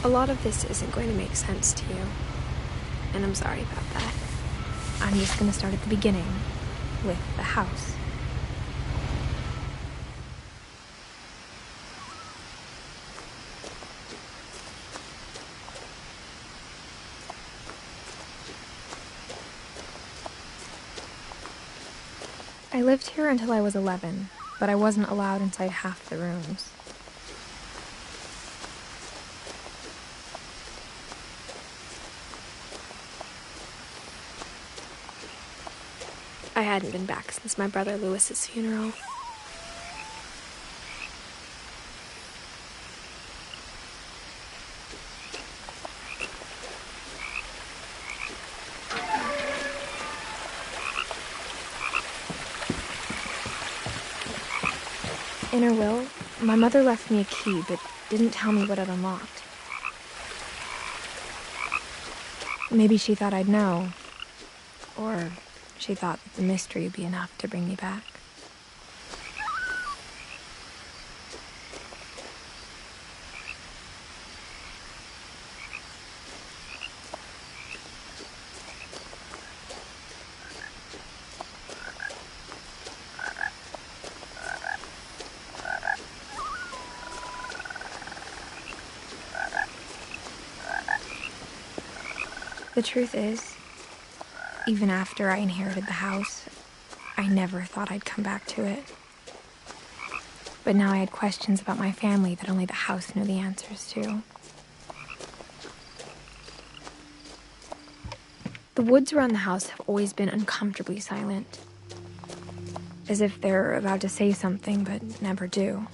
A lot of this isn't going to make sense to you, and I'm sorry about that. I'm just going to start at the beginning, with the house. I lived here until I was 11, but I wasn't allowed inside half the rooms. I hadn't been back since my brother Lewis's funeral. In her will, my mother left me a key, but didn't tell me what it unlocked. Maybe she thought I'd know, or she thought that the mystery would be enough to bring me back. The truth is, even after I inherited the house, I never thought I'd come back to it. But now I had questions about my family that only the house knew the answers to. The woods around the house have always been uncomfortably silent, as if they're about to say something but never do.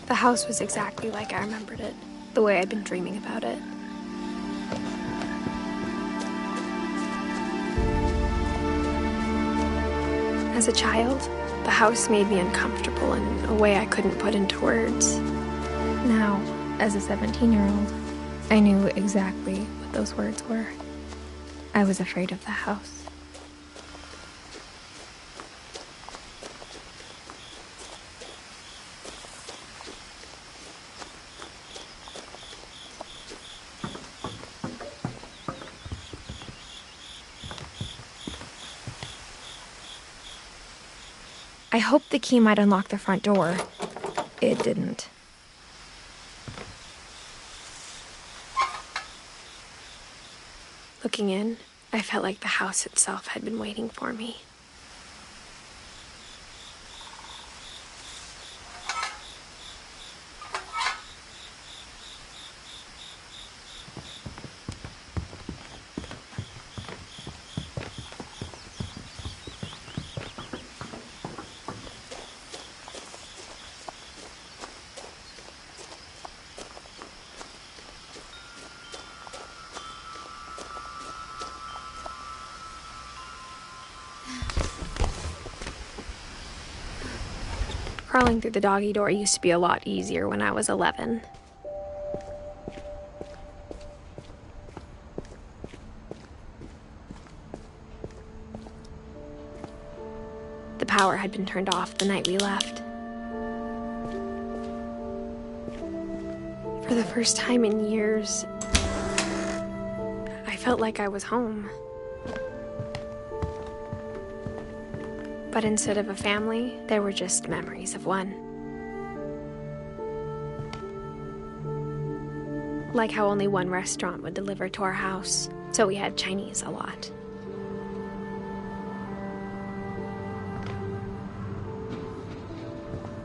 The house was exactly like I remembered it, the way I'd been dreaming about it. As a child, the house made me uncomfortable in a way I couldn't put into words. Now, as a 17-year-old, I knew exactly what those words were. I was afraid of the house. I hoped the key might unlock the front door. It didn't. Looking in, I felt like the house itself had been waiting for me. Crawling through the doggy door used to be a lot easier when I was 11. The power had been turned off the night we left. For the first time in years, I felt like I was home. But instead of a family, there were just memories of one. Like how only one restaurant would deliver to our house, so we had Chinese a lot.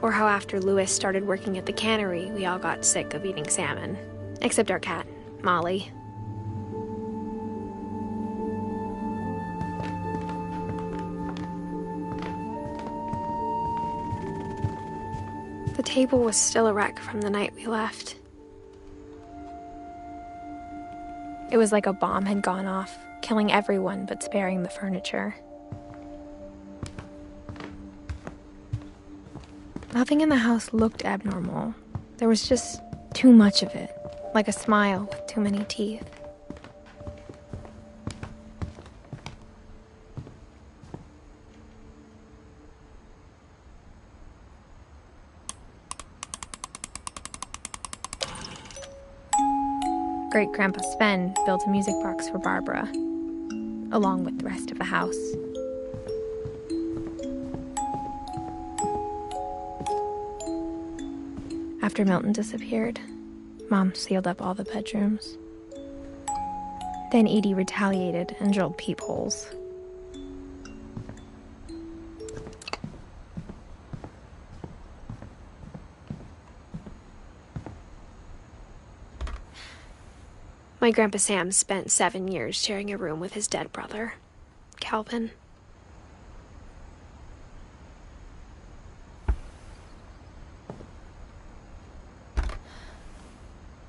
Or how after Lewis started working at the cannery, we all got sick of eating salmon. Except our cat, Molly. The table was still a wreck from the night we left. It was like a bomb had gone off, killing everyone but sparing the furniture. Nothing in the house looked abnormal. There was just too much of it, like a smile with too many teeth. Great-Grandpa Sven built a music box for Barbara, along with the rest of the house. After Milton disappeared, Mom sealed up all the bedrooms. Then Edie retaliated and drilled peepholes. My Grandpa Sam spent 7 years sharing a room with his dead brother, Calvin.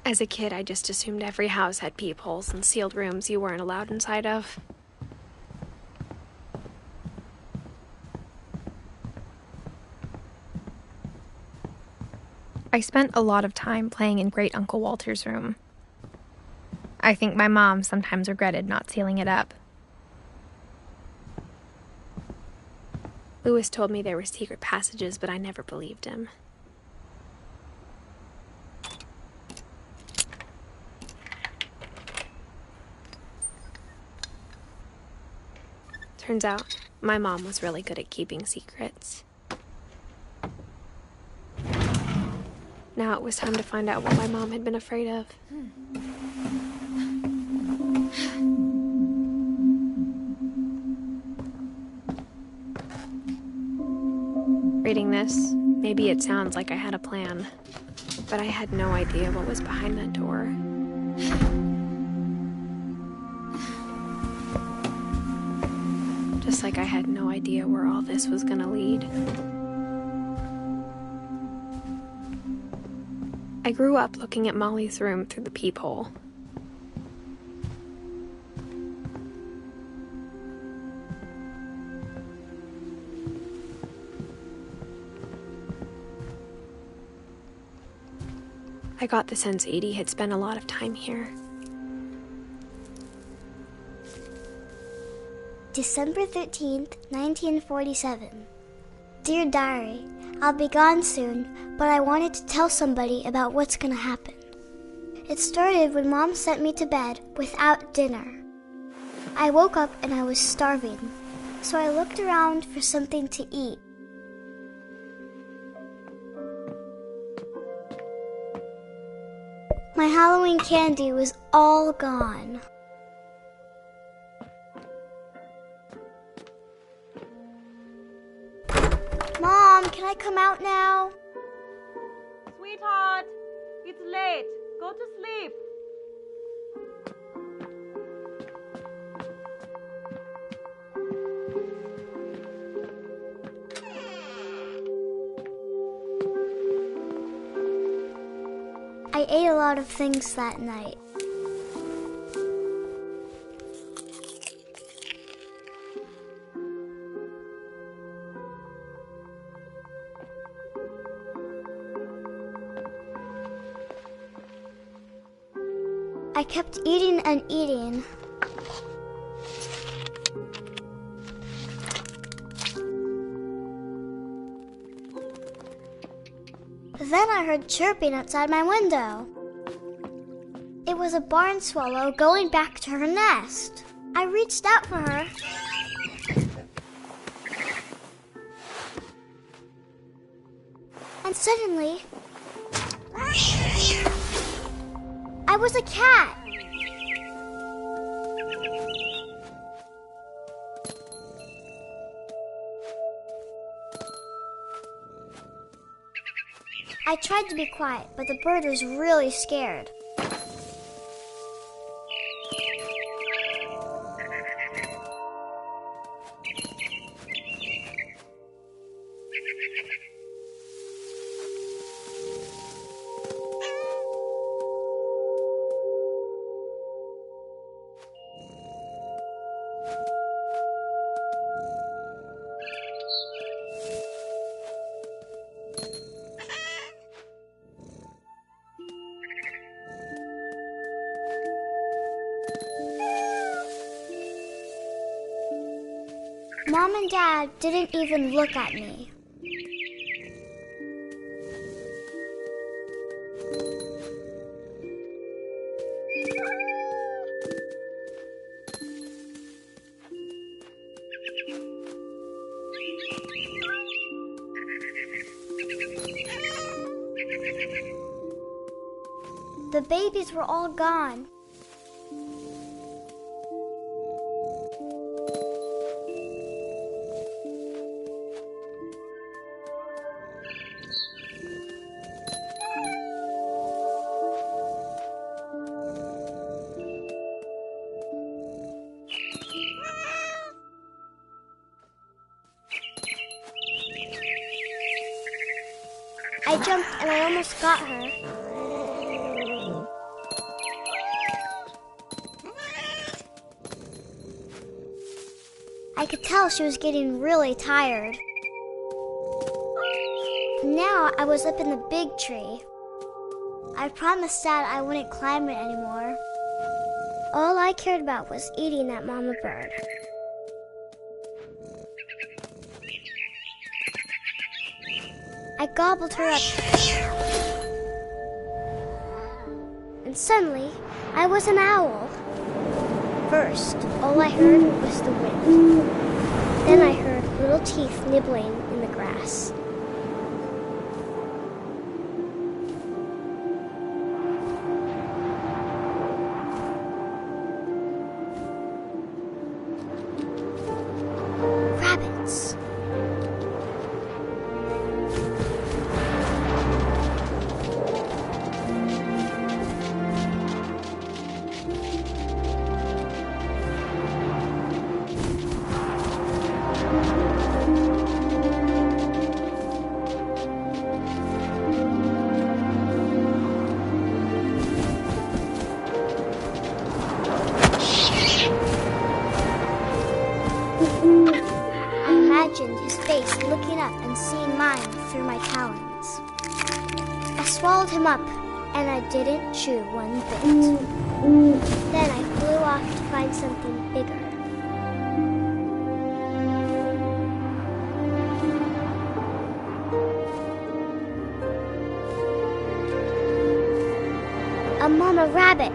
As a kid, I just assumed every house had peepholes and sealed rooms you weren't allowed inside of. I spent a lot of time playing in Great Uncle Walter's room. I think my mom sometimes regretted not sealing it up. Louis told me there were secret passages, but I never believed him. Turns out, my mom was really good at keeping secrets. Now it was time to find out what my mom had been afraid of. Reading this, maybe it sounds like I had a plan, but I had no idea what was behind that door. Just like I had no idea where all this was gonna lead. I grew up looking at Molly's room through the peephole. I got the sense Edie had spent a lot of time here. December 13th, 1947. Dear Diary, I'll be gone soon, but I wanted to tell somebody about what's gonna happen. It started when Mom sent me to bed without dinner. I woke up and I was starving, so I looked around for something to eat. My Halloween candy was all gone. Mom, can I come out now? Sweetheart, it's late. Go to sleep. I ate a lot of things that night. I kept eating and eating. Then I heard chirping outside my window. It was a barn swallow going back to her nest. I reached out for her. And suddenly, I was a cat. I tried to be quiet, but the bird was really scared. Mom and Dad didn't even look at me. The babies were all gone. I jumped and I almost got her. I could tell she was getting really tired. Now I was up in the big tree. I promised Dad I wouldn't climb it anymore. All I cared about was eating that mama bird. I gobbled her up. And suddenly, I was an owl. First, all I heard was the wind. Then I heard little teeth nibbling in the grass. Rabbits. I imagined his face looking up and seeing mine through my talons. I swallowed him up, and I didn't chew one bit. Then I flew off to find something bigger. A mama rabbit.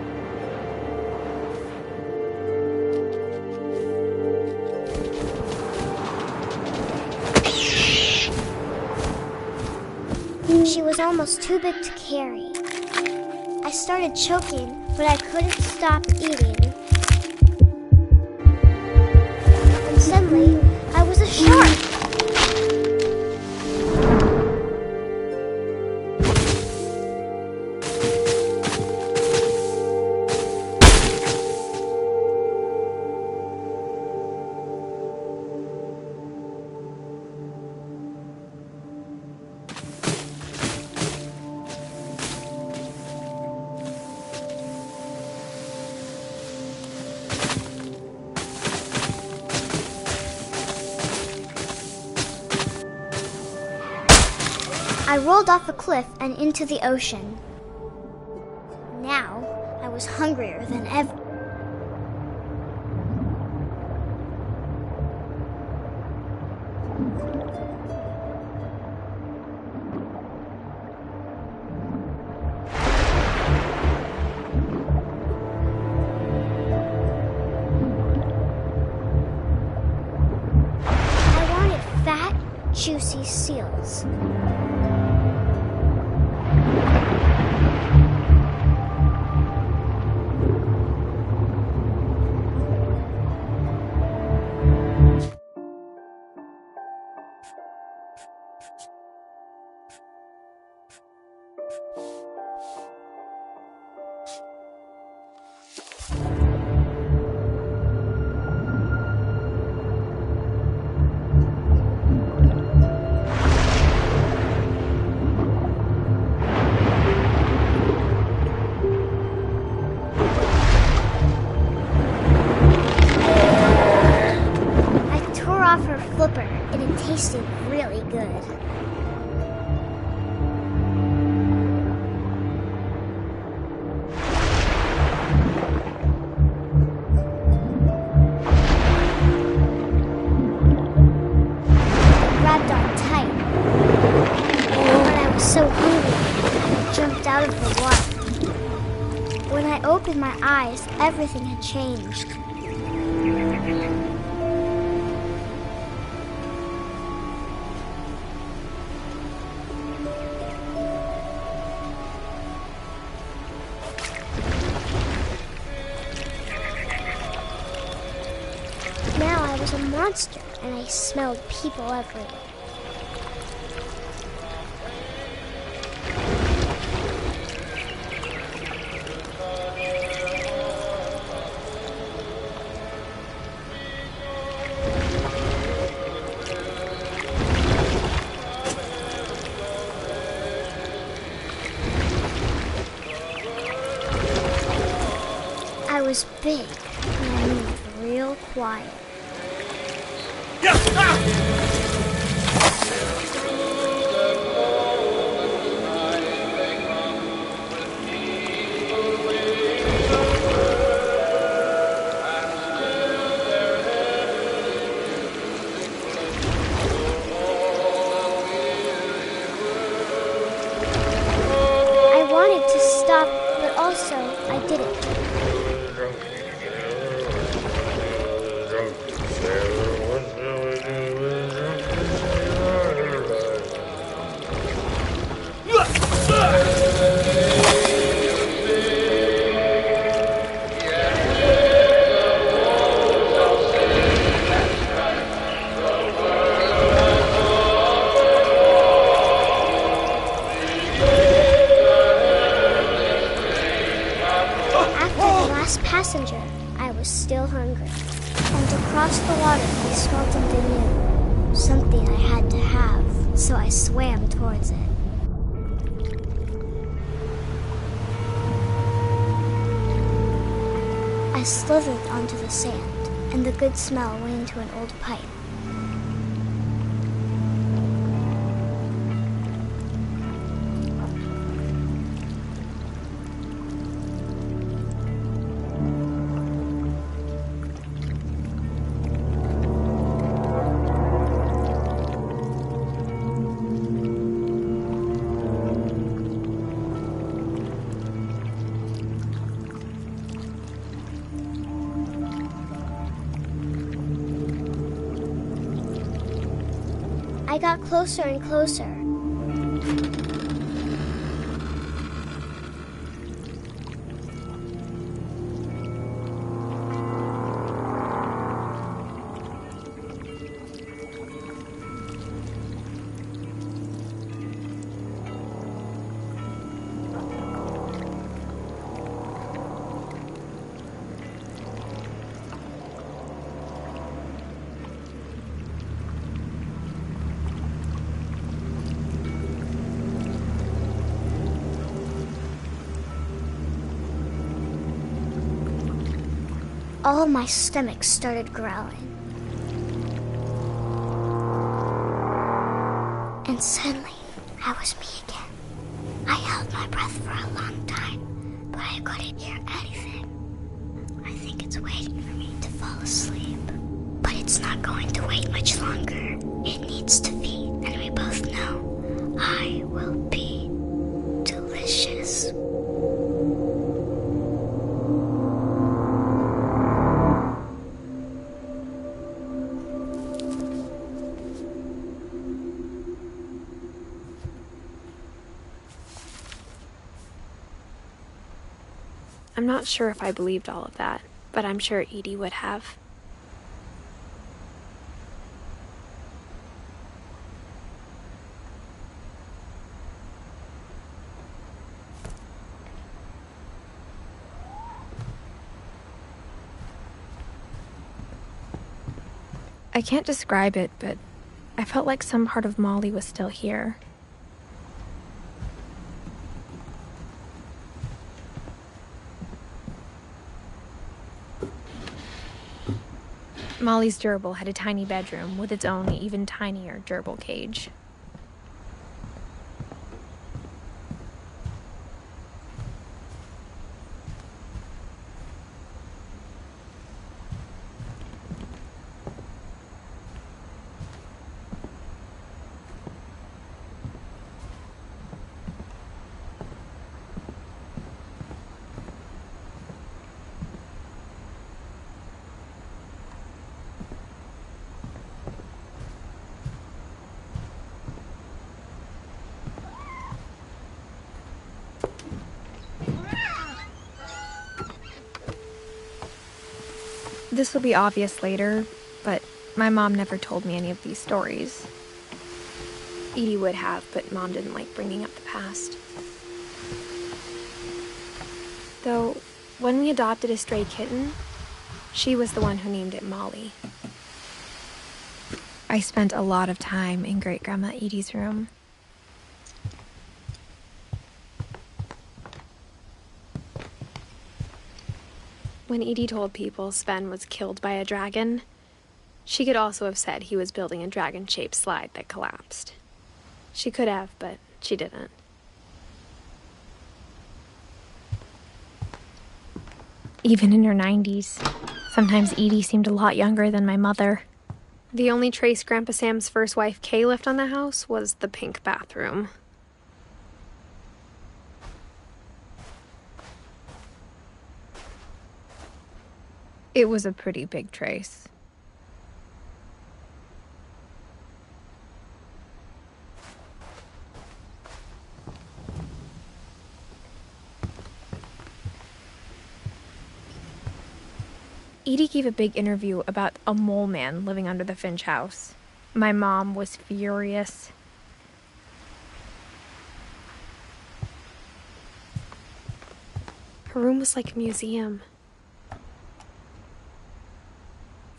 She was almost too big to carry. I started choking, but I couldn't stop eating. And suddenly, I was a shark. I rolled off a cliff and into the ocean. Now, I was hungrier than ever. I wanted fat, juicy seals. Flipper, and it tasted really good. opened my eyes, everything had changed. Now I was a monster, and I smelled people everywhere. I was big, and I moved real quiet. I wanted to stop, but also I didn't. Passenger, I was still hungry. And across the water, I smelled something new. Something I had to have, so I swam towards it. I slithered onto the sand, and the good smell went into an old pipe. I got closer and closer. All my stomach started growling. And suddenly, I was me again. I held my breath for a long time, but I couldn't hear anything. I think it's waiting for me to fall asleep. But it's not going to wait much longer. It needs to feed, and we both know I will be delicious. I'm not sure if I believed all of that, but I'm sure Edie would have. I can't describe it, but I felt like some part of Molly was still here. Molly's gerbil had a tiny bedroom with its own even tinier gerbil cage. This will be obvious later, but my mom never told me any of these stories. Edie would have, but Mom didn't like bringing up the past. Though, when we adopted a stray kitten, she was the one who named it Molly. I spent a lot of time in Great-Grandma Edie's room. When Edie told people Sven was killed by a dragon, she could also have said he was building a dragon-shaped slide that collapsed. She could have, but she didn't. Even in her 90s, sometimes Edie seemed a lot younger than my mother. The only trace Grandpa Sam's first wife, Kay, left on the house was the pink bathroom. It was a pretty big trace. Edie gave a big interview about a mole man living under the Finch house. My mom was furious. Her room was like a museum.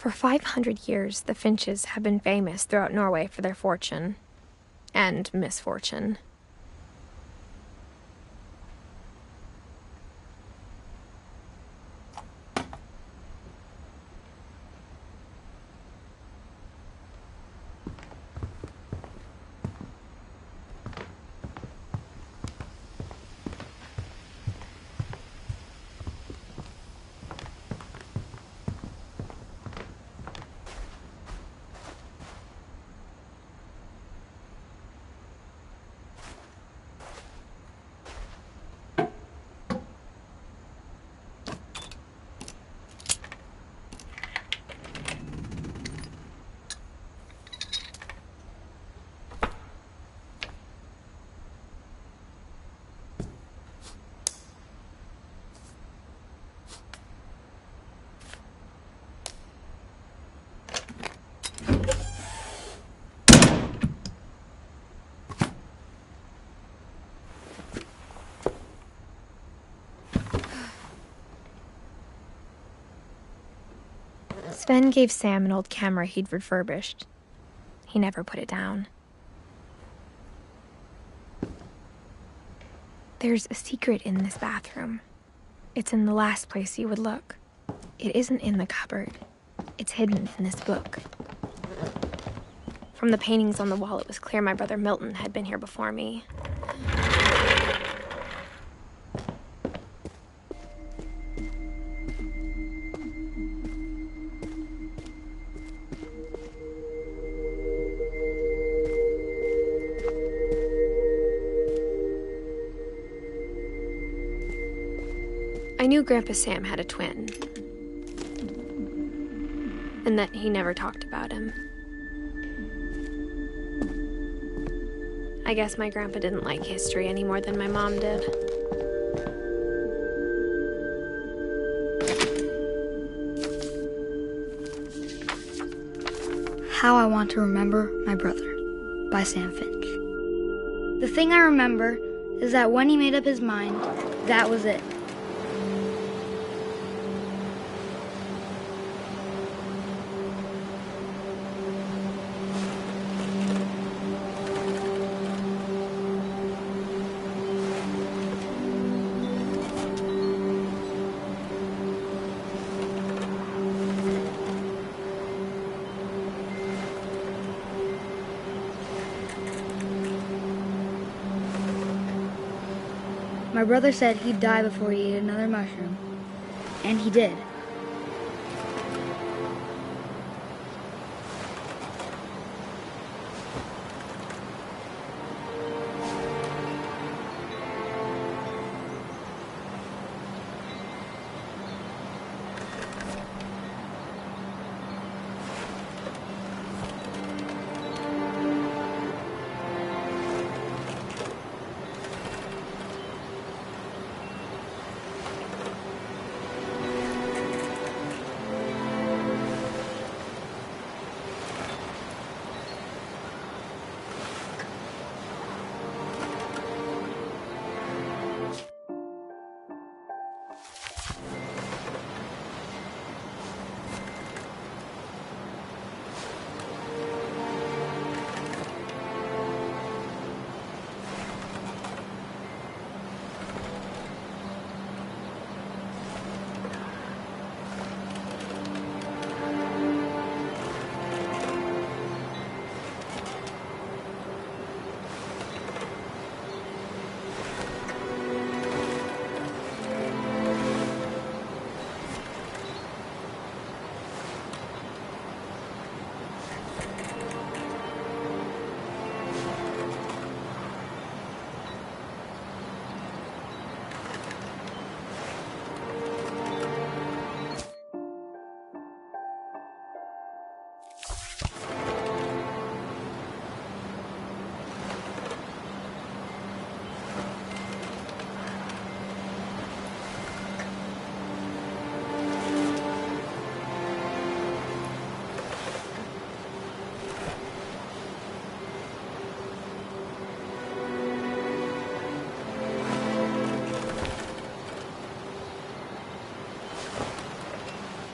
For 500 years, the Finches have been famous throughout Norway for their fortune and misfortune. Sven gave Sam an old camera he'd refurbished. He never put it down. There's a secret in this bathroom. It's in the last place you would look. It isn't in the cupboard. It's hidden in this book. From the paintings on the wall, it was clear my brother Milton had been here before me. I knew Grandpa Sam had a twin, and that he never talked about him. I guess my grandpa didn't like history any more than my mom did. How I Want to Remember My Brother by Sam Finch. The thing I remember is that when he made up his mind, that was it. My brother said he'd die before he ate another mushroom, and he did.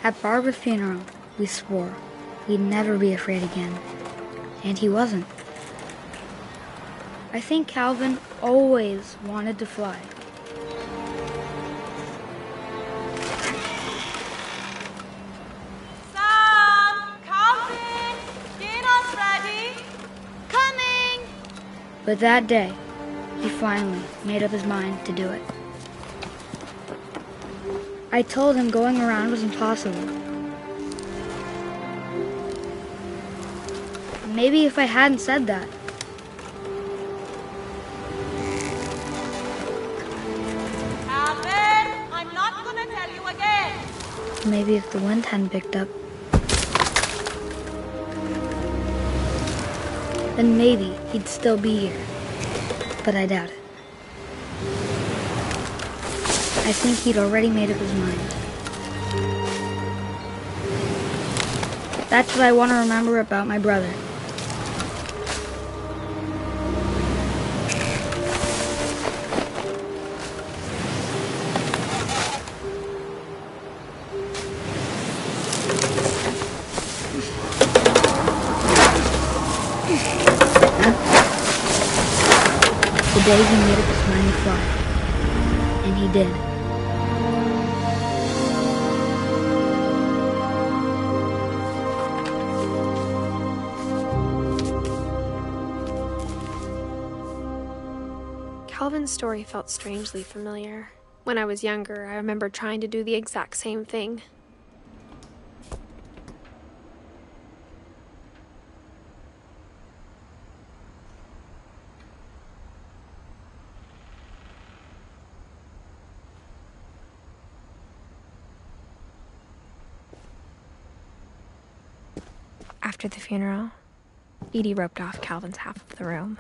At Barbara's funeral, we swore we'd never be afraid again. And he wasn't. I think Calvin always wanted to fly. Sam! Calvin! Dinner's ready! Coming! But that day, he finally made up his mind to do it. I told him going around was impossible. Maybe if I hadn't said that, Calvin! I'm not gonna tell you again! maybe if the wind hadn't picked up, then maybe he'd still be here. But I doubt it. I think he'd already made up his mind. That's what I want to remember about my brother. The day he made up his mind to fly. And he did. Calvin's story felt strangely familiar. When I was younger, I remember trying to do the exact same thing. After the funeral, Edie roped off Calvin's half of the room.